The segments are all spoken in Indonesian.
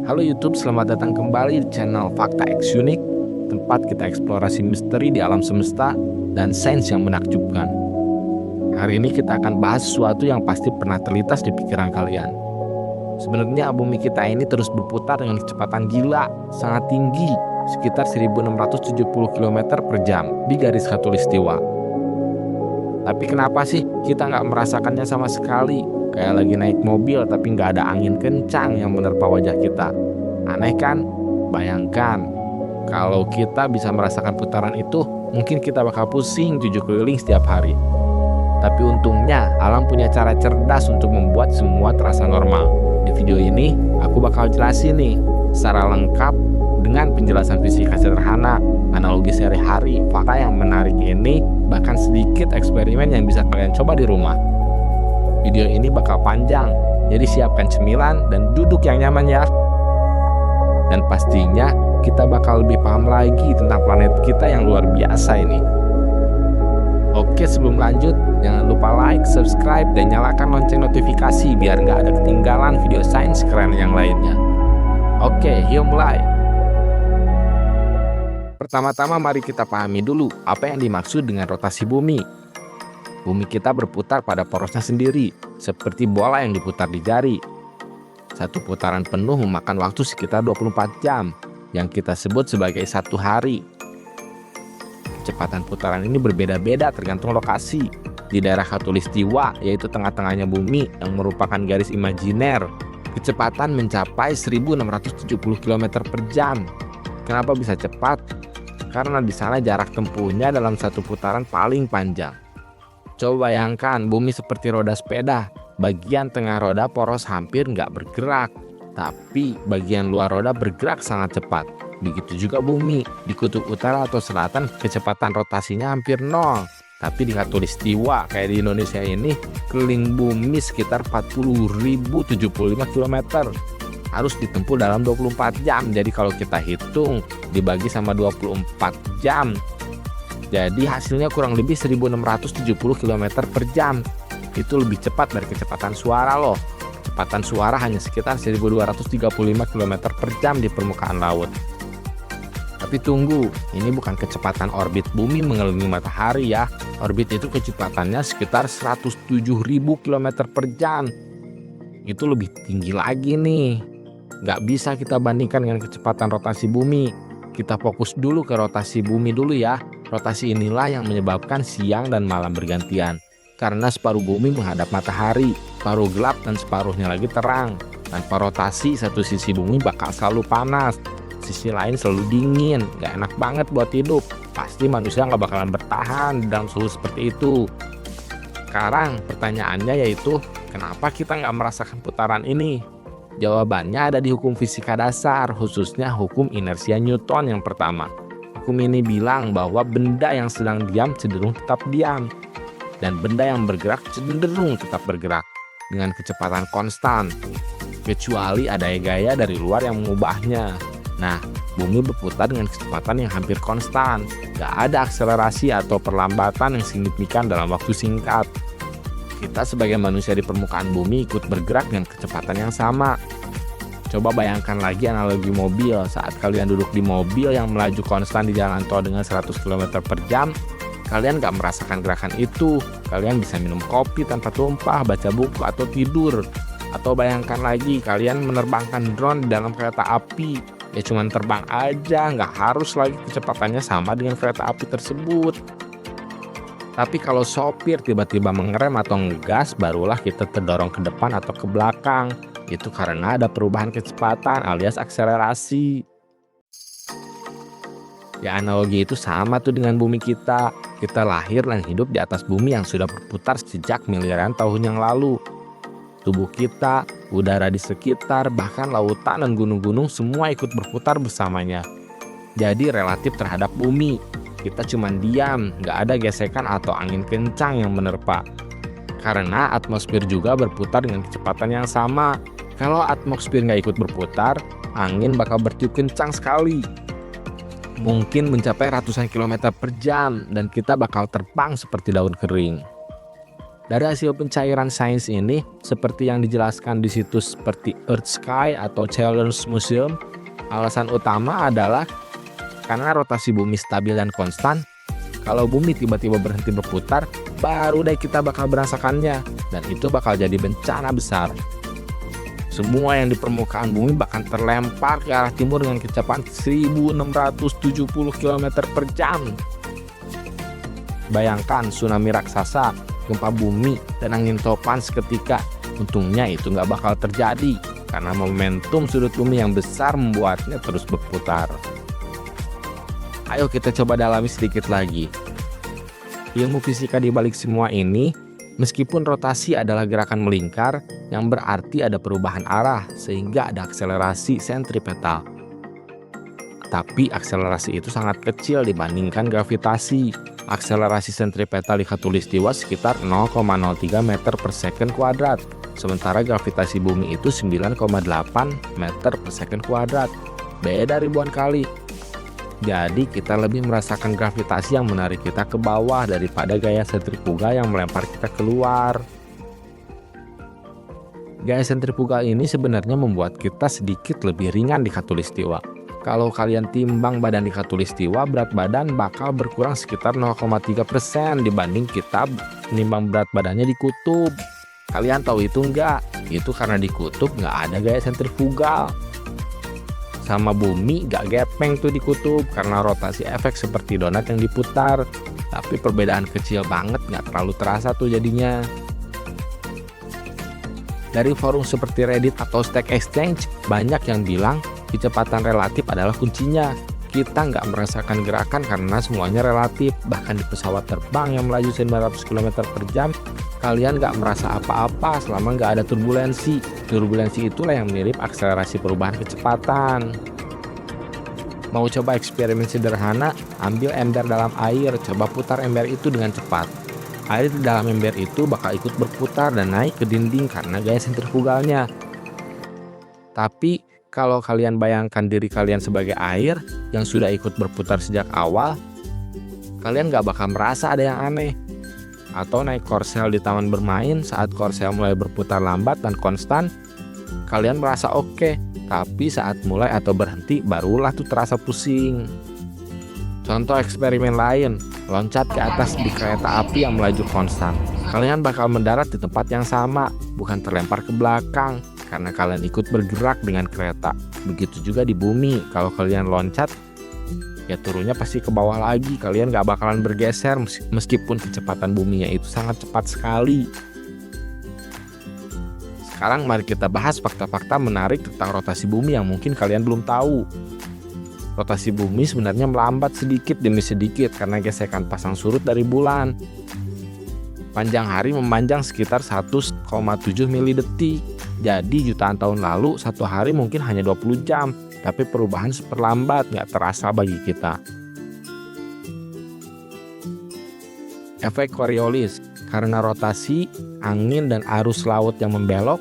Halo YouTube, selamat datang kembali di channel Fakta X Unik, tempat kita eksplorasi misteri di alam semesta dan sains yang menakjubkan. Hari ini kita akan bahas sesuatu yang pasti pernah terlintas di pikiran kalian. Sebenarnya bumi kita ini terus berputar dengan kecepatan gila, sangat tinggi, sekitar 1670 km per jam di garis khatulistiwa. Tapi kenapa sih kita nggak merasakannya sama sekali? Kayak lagi naik mobil tapi nggak ada angin kencang yang menerpa wajah kita. Aneh kan? Bayangkan, kalau kita bisa merasakan putaran itu, mungkin kita bakal pusing 7 keliling setiap hari. Tapi untungnya, alam punya cara cerdas untuk membuat semua terasa normal. Di video ini, aku bakal jelasin nih, secara lengkap dengan penjelasan fisika sederhana, analogi sehari-hari, fakta yang menarik ini, bahkan sedikit eksperimen yang bisa kalian coba di rumah. Video ini bakal panjang, jadi siapkan cemilan dan duduk yang nyaman ya. Dan pastinya kita bakal lebih paham lagi tentang planet kita yang luar biasa ini. Oke, sebelum lanjut, jangan lupa like, subscribe, dan nyalakan lonceng notifikasi biar nggak ada ketinggalan video sains keren yang lainnya. Oke, yuk mulai. Pertama-tama mari kita pahami dulu apa yang dimaksud dengan rotasi bumi. Bumi kita berputar pada porosnya sendiri, seperti bola yang diputar di jari. Satu putaran penuh memakan waktu sekitar 24 jam, yang kita sebut sebagai satu hari. Kecepatan putaran ini berbeda-beda tergantung lokasi. Di daerah khatulistiwa, yaitu tengah-tengahnya bumi yang merupakan garis imajiner, kecepatan mencapai 1670 km per jam. Kenapa bisa cepat? Karena di sana jarak tempuhnya dalam satu putaran paling panjang. Coba bayangkan bumi seperti roda sepeda, bagian tengah roda poros hampir nggak bergerak, tapi bagian luar roda bergerak sangat cepat. Begitu juga bumi, di kutub utara atau selatan kecepatan rotasinya hampir nol. Tapi di khatulistiwa kayak di Indonesia ini, keliling bumi sekitar 40.075 km. Harus ditempuh dalam 24 jam, jadi kalau kita hitung dibagi sama 24 jam, jadi hasilnya kurang lebih 1670 km per jam. Itu lebih cepat dari kecepatan suara loh. Kecepatan suara hanya sekitar 1235 km per jam di permukaan laut. Tapi tunggu, ini bukan kecepatan orbit bumi mengelilingi matahari ya. Orbit itu kecepatannya sekitar 107.000 km per jam. Itu lebih tinggi lagi nih. Nggak bisa kita bandingkan dengan kecepatan rotasi bumi. Kita fokus dulu ke rotasi bumi dulu ya. Rotasi inilah yang menyebabkan siang dan malam bergantian. Karena separuh bumi menghadap matahari, separuh gelap dan separuhnya lagi terang. Tanpa rotasi, satu sisi bumi bakal selalu panas, sisi lain selalu dingin. Gak enak banget buat hidup. Pasti manusia gak bakalan bertahan dalam suhu seperti itu. Sekarang pertanyaannya yaitu, kenapa kita gak merasakan putaran ini? Jawabannya ada di hukum fisika dasar, khususnya hukum inersia Newton yang pertama. Hukum ini bilang bahwa benda yang sedang diam cenderung tetap diam, dan benda yang bergerak cenderung tetap bergerak dengan kecepatan konstan, kecuali ada gaya dari luar yang mengubahnya. Nah, bumi berputar dengan kecepatan yang hampir konstan, gak ada akselerasi atau perlambatan yang signifikan dalam waktu singkat. Kita sebagai manusia di permukaan bumi ikut bergerak dengan kecepatan yang sama. Coba bayangkan lagi analogi mobil. Saat kalian duduk di mobil yang melaju konstan di jalan tol dengan 100 km per jam, kalian gak merasakan gerakan itu. Kalian bisa minum kopi tanpa tumpah, baca buku, atau tidur. Atau bayangkan lagi kalian menerbangkan drone di dalam kereta api. Ya cuman terbang aja, gak harus lagi kecepatannya sama dengan kereta api tersebut. Tapi kalau sopir tiba-tiba mengerem atau ngegas, barulah kita terdorong ke depan atau ke belakang. Itu karena ada perubahan kecepatan alias akselerasi. Ya analogi itu sama tuh dengan bumi kita. Kita lahir dan hidup di atas bumi yang sudah berputar sejak miliaran tahun yang lalu. Tubuh kita, udara di sekitar, bahkan lautan dan gunung-gunung semua ikut berputar bersamanya. Jadi relatif terhadap bumi, kita cuma diam, gak ada gesekan atau angin kencang yang menerpa. Karena atmosfer juga berputar dengan kecepatan yang sama. Kalau atmosfer nggak ikut berputar, angin bakal bertiup kencang sekali. Mungkin mencapai ratusan kilometer per jam dan kita bakal terbang seperti daun kering. Dari hasil pencairan sains ini, seperti yang dijelaskan di situs seperti Earth Sky atau Challenge Museum, alasan utama adalah karena rotasi bumi stabil dan konstan. Kalau bumi tiba-tiba berhenti berputar, baru deh kita bakal merasakannya, dan itu bakal jadi bencana besar. Semua yang di permukaan bumi bahkan terlempar ke arah timur dengan kecepatan 1670 km per jam. Bayangkan tsunami raksasa, gempa bumi, dan angin topan seketika. Untungnya itu nggak bakal terjadi, karena momentum sudut bumi yang besar membuatnya terus berputar. Ayo kita coba dalami sedikit lagi. Ilmu fisika di balik semua ini, meskipun rotasi adalah gerakan melingkar, yang berarti ada perubahan arah sehingga ada akselerasi sentripetal. Tapi akselerasi itu sangat kecil dibandingkan gravitasi. Akselerasi sentripetal di khatulistiwa sekitar 0,03 meter per second kuadrat, sementara gravitasi bumi itu 9,8 meter per second kuadrat. Beda ribuan kali. Jadi kita lebih merasakan gravitasi yang menarik kita ke bawah daripada gaya sentrifugal yang melempar kita keluar. Gaya sentrifugal ini sebenarnya membuat kita sedikit lebih ringan di khatulistiwa. Kalau kalian timbang badan di khatulistiwa, berat badan bakal berkurang sekitar 0,3% dibanding kita menimbang berat badannya di kutub. Kalian tahu itu enggak? Itu karena di kutub nggak ada gaya sentrifugal. Sama bumi gak gepeng tuh di kutub karena rotasi efek seperti donat yang diputar. Tapi perbedaan kecil banget, gak terlalu terasa tuh jadinya. Dari forum seperti Reddit atau Stack Exchange, banyak yang bilang kecepatan relatif adalah kuncinya. Kita nggak merasakan gerakan karena semuanya relatif. Bahkan di pesawat terbang yang melaju 900 km per jam, kalian nggak merasa apa-apa selama nggak ada turbulensi. Turbulensi itulah yang mirip akselerasi perubahan kecepatan. Mau coba eksperimen sederhana? Ambil ember dalam air, coba putar ember itu dengan cepat. Air di dalam ember itu bakal ikut berputar dan naik ke dinding karena gaya sentrifugalnya. Tapi kalau kalian bayangkan diri kalian sebagai air yang sudah ikut berputar sejak awal, kalian gak bakal merasa ada yang aneh. Atau naik korsel di taman bermain, saat korsel mulai berputar lambat dan konstan, kalian merasa oke, tapi saat mulai atau berhenti barulah tuh terasa pusing. Contoh eksperimen lain, loncat ke atas di kereta api yang melaju konstan. Kalian bakal mendarat di tempat yang sama, bukan terlempar ke belakang, karena kalian ikut bergerak dengan kereta. Begitu juga di bumi, kalau kalian loncat, ya turunnya pasti ke bawah lagi. Kalian gak bakalan bergeser meskipun kecepatan buminya itu sangat cepat sekali. Sekarang mari kita bahas fakta-fakta menarik tentang rotasi bumi yang mungkin kalian belum tahu. Rotasi bumi sebenarnya melambat sedikit demi sedikit karena gesekan pasang surut dari bulan. Panjang hari memanjang sekitar 1,7 milidetik. Jadi jutaan tahun lalu satu hari mungkin hanya 20 jam, tapi perubahan super lambat, nggak terasa bagi kita. Efek Coriolis, karena rotasi, angin dan arus laut yang membelok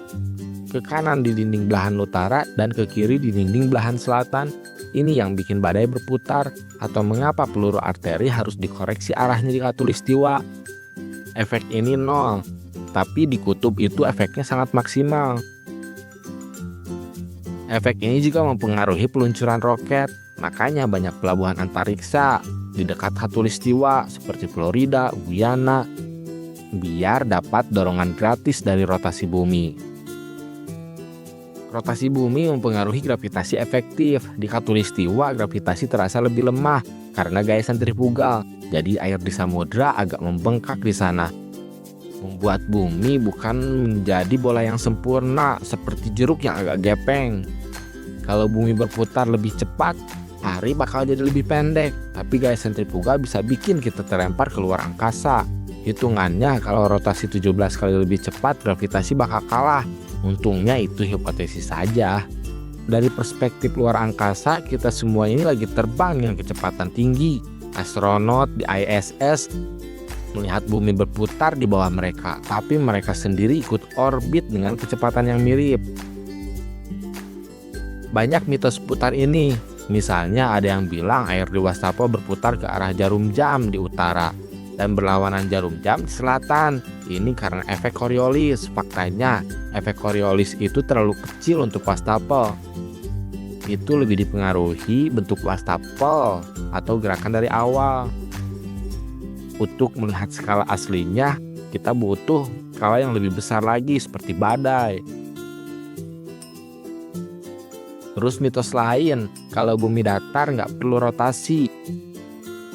ke kanan di dinding belahan utara dan ke kiri di dinding belahan selatan, ini yang bikin badai berputar, atau mengapa peluru arteri harus dikoreksi arahnya di khatulistiwa. Efek ini nol, tapi di kutub itu efeknya sangat maksimal. Efek ini juga mempengaruhi peluncuran roket, makanya banyak pelabuhan antariksa di dekat khatulistiwa seperti Florida, Guyana, biar dapat dorongan gratis dari rotasi bumi. Rotasi bumi mempengaruhi gravitasi efektif. Di khatulistiwa gravitasi terasa lebih lemah karena gaya sentrifugal, jadi air di samudra agak membengkak di sana. Membuat bumi bukan menjadi bola yang sempurna seperti jeruk yang agak gepeng. Kalau bumi berputar lebih cepat, hari bakal jadi lebih pendek, tapi gaya sentrifugal bisa bikin kita terlempar keluar angkasa. Hitungannya kalau rotasi 17 kali lebih cepat, gravitasi bakal kalah. Untungnya itu hipotesis saja. Dari perspektif luar angkasa, kita semua ini lagi terbang dengan kecepatan tinggi. Astronot di ISS melihat bumi berputar di bawah mereka, tapi mereka sendiri ikut orbit dengan kecepatan yang mirip. Banyak mitos seputar ini. Misalnya ada yang bilang air di Wastafel berputar ke arah jarum jam di utara. dan berlawanan jarum jam di selatan. Ini karena efek Coriolis. Faktanya, efek Coriolis itu terlalu kecil untuk wastafel. Itu lebih dipengaruhi bentuk wastafel atau gerakan dari awal. Untuk melihat skala aslinya, kita butuh skala yang lebih besar lagi seperti badai. Terus mitos lain, kalau bumi datar nggak perlu rotasi.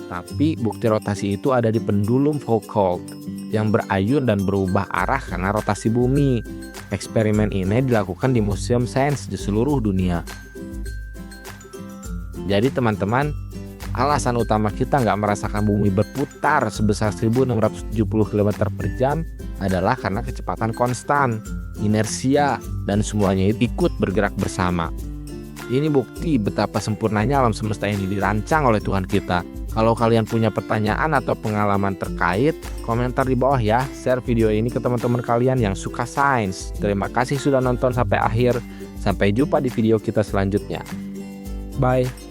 Tapi bukti rotasi itu ada di pendulum Foucault yang berayun dan berubah arah karena rotasi bumi. Eksperimen ini dilakukan di museum sains di seluruh dunia. Jadi teman-teman, alasan utama kita nggak merasakan bumi berputar sebesar 1670 km per jam adalah karena kecepatan konstan, inersia, dan semuanya ikut bergerak bersama. Ini bukti betapa sempurnanya alam semesta ini dirancang oleh Tuhan kita. Kalau kalian punya pertanyaan atau pengalaman terkait, komentar di bawah ya. Share video ini ke teman-teman kalian yang suka sains. Terima kasih sudah nonton sampai akhir. Sampai jumpa di video kita selanjutnya. Bye.